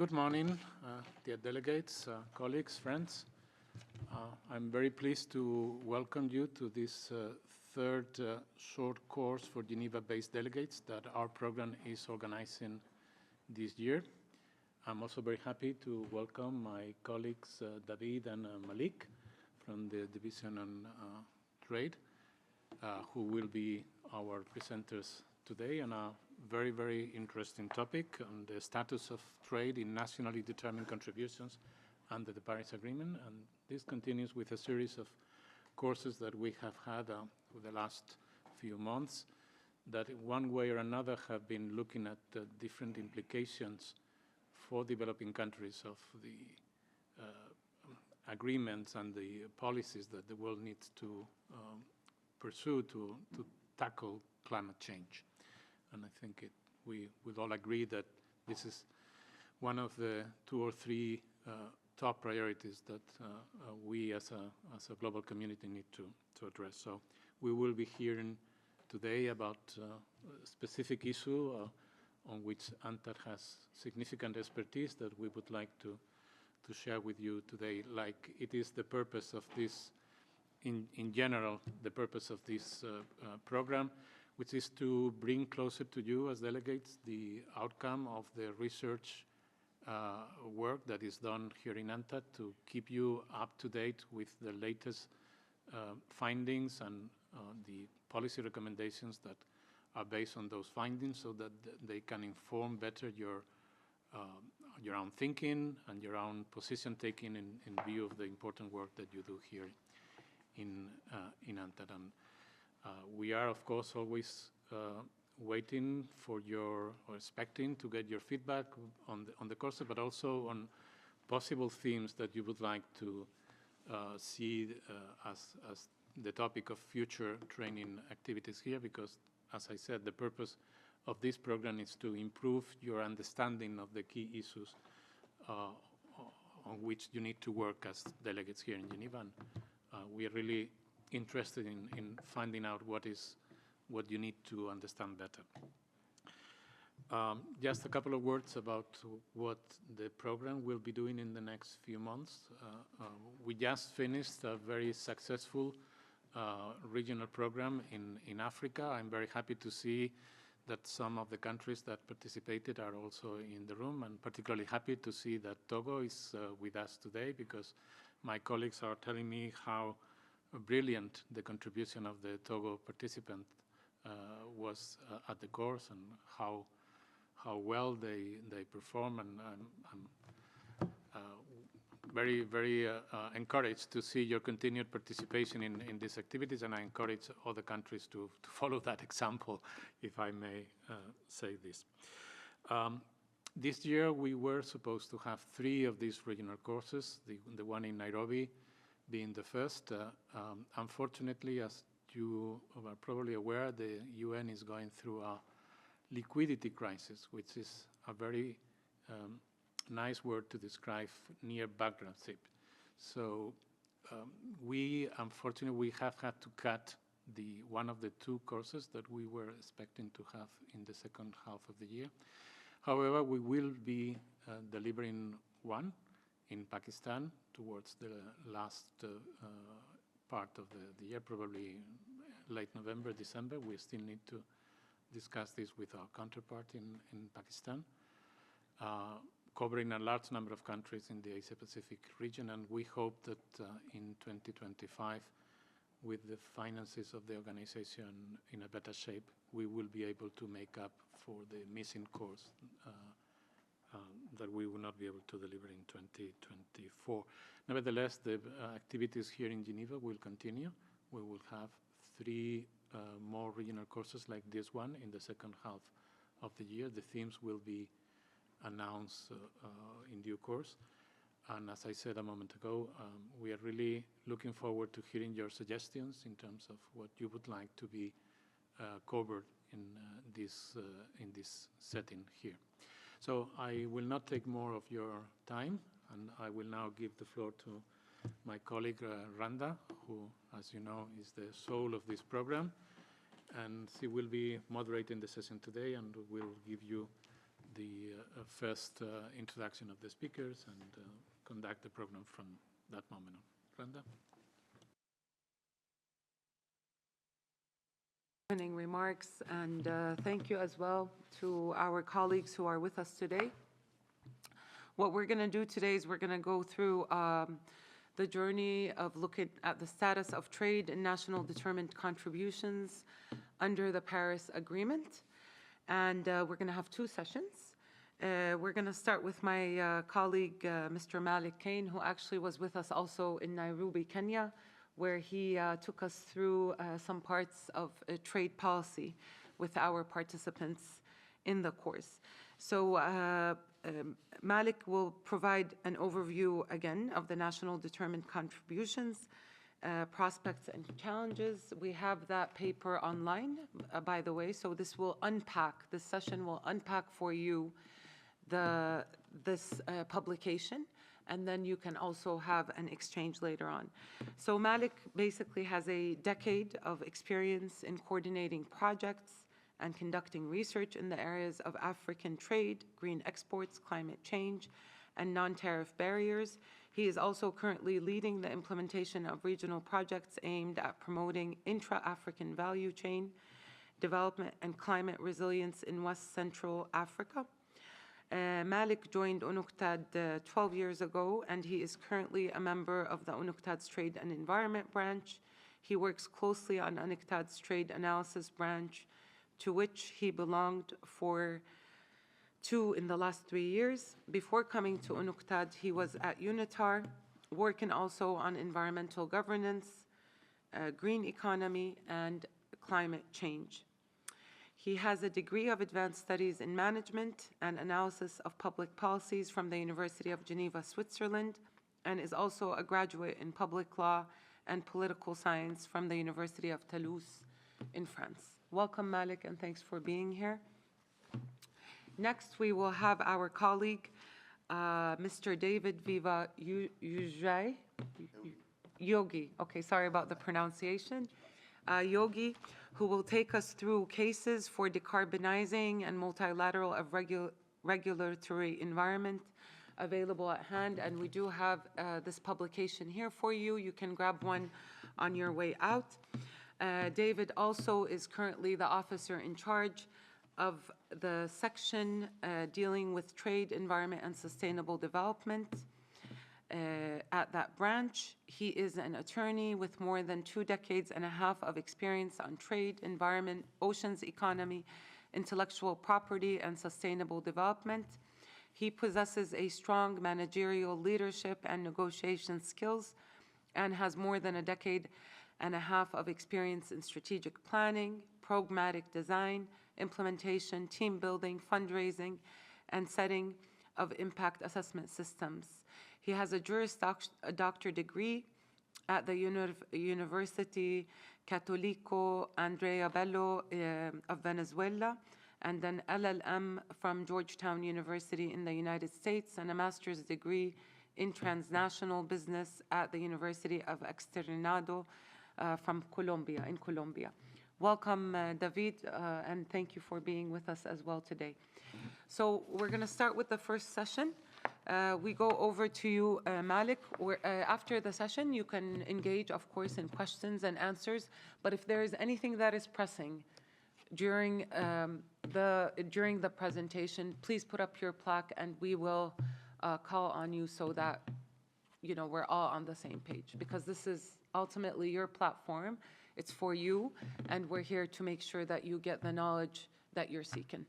Good morning, dear delegates, colleagues, friends. I'm very pleased to welcome you to this third short course for Geneva-based delegates that our program is organizing this year. I'm also very happy to welcome my colleagues David and Malik from the Division on Trade, who will be our presenters today on a very, very interesting topic on the status of trade in nationally determined contributions under the Paris Agreement. And this continues with a series of courses that we have had over the last few months that in one way or another have been looking at the different implications for developing countries of the agreements and the policies that the world needs to pursue to tackle climate change. And I think we would all agree that this is one of the 2 or 3 top priorities that we as a global community need to address. So we will be hearing today about a specific issue on which UNCTAD has significant expertise that we would like to share with you today. Like it is the purpose of this, in general, the purpose of this program, which is to bring closer to you as delegates the outcome of the research work that is done here in UNCTAD to keep you up to date with the latest findings and the policy recommendations that are based on those findings so that they can inform better your own thinking and your own position taking in view of the important work that you do here in UNCTAD. And we are, of course, always waiting for or expecting to get your feedback on the courses, but also on possible themes that you would like to see as the topic of future training activities here, because, as I said, the purpose of this program is to improve your understanding of the key issues on which you need to work as delegates here in Geneva. And we are really interested in finding out what you need to understand better. Just a couple of words about what the program will be doing in the next few months. We just finished a very successful regional program in Africa. I'm very happy to see that some of the countries that participated are also in the room, and particularly happy to see that Togo is with us today, because my colleagues are telling me how brilliant the contribution of the Togo participant was at the course, and how well they perform. And I'm very, very encouraged to see your continued participation in these activities, and I encourage other countries to follow that example, if I may say this. This year we were supposed to have 3 of these regional courses, the one in Nairobi being the first. Unfortunately, as you are probably aware, the UN is going through a liquidity crisis, which is a very nice word to describe near bankruptcy. So unfortunately, we have had to cut one of the 2 courses that we were expecting to have in the second half of the year. However, we will be delivering one in Pakistan towards the last part of the year, probably late November, December. We still need to discuss this with our counterpart in Pakistan, covering a large number of countries in the Asia-Pacific region, and we hope that in 2025, with the finances of the organization in a better shape, we will be able to make up for the missing course that we will not be able to deliver in 2024. Nevertheless, the activities here in Geneva will continue. We will have 3 more regional courses like this one in the second half of the year. The themes will be announced in due course. And as I said a moment ago, we are really looking forward to hearing your suggestions in terms of what you would like to be covered in this setting here. So I will not take more of your time, and I will now give the floor to my colleague Randa, who, as you know, is the soul of this program, and she will be moderating the session today and will give you the a first introduction of the speakers and conduct the program from that moment on. Brenda? Opening remarks, and thank you as well to our colleagues who are with us today. What we're going to do today is we're going to go through the journey of looking at the status of trade and national determined contributions under the Paris Agreement. And we're going to have two sessions. We're going to start with my colleague, Mr. Malik Kane, who actually was with us also in Nairobi, Kenya, where he took us through some parts of trade policy with our participants in the course. So Malik will provide an overview again of the national determined contributions, prospects and challenges. We have that paper online, by the way, so this session will unpack for you this publication, and then you can also have an exchange later on. So Malik basically has a decade of experience in coordinating projects and conducting research in the areas of African trade, green exports, climate change, and non-tariff barriers. He is also currently leading the implementation of regional projects aimed at promoting intra-African value chain development and climate resilience in West Central Africa. Malik joined UNCTAD 12 years ago, and he is currently a member of the UNCTAD's Trade and Environment branch. He works closely on UNCTAD's Trade Analysis branch, to which he belonged for two in the last 3 years. Before coming to UNCTAD, he was at UNITAR, working also on environmental governance, green economy, and climate change. He has a degree of advanced studies in management and analysis of public policies from the University of Geneva, Switzerland, and is also a graduate in public law and political science from the University of Toulouse in France. Welcome, Malik, and thanks for being here. Next, we will have our colleague, Mr. David Viva Yogi. Okay, sorry about the pronunciation. Yogi, who will take us through cases for decarbonizing and multilateral of regulatory environment available at hand. And we do have this publication here for you. You can grab one on your way out. David also is currently the officer in charge of the section dealing with trade, environment, and sustainable development at that branch. He is an attorney with more than 2.5 decades of experience on trade, environment, oceans economy, intellectual property, and sustainable development. He possesses a strong managerial leadership and negotiation skills and has more than 1.5 decades of experience in strategic planning, programmatic design, implementation, team building, fundraising, and setting of impact assessment systems. He has a Juris Doctor degree at the University Católico Andrea Bello of Venezuela, and then LLM from Georgetown University in the United States, and a master's degree in transnational business at the University of Externado from Colombia, in Colombia. Welcome, David, and thank you for being with us as well today. So we're going to start with the first session. We go over to you, Malik. After the session, you can engage, of course, in questions and answers. But if there is anything that is pressing during the presentation, please put up your plaque, and we will call on you so that we're all on the same page. Because this is ultimately your platform. It's for you, and we're here to make sure that you get the knowledge that you're seeking.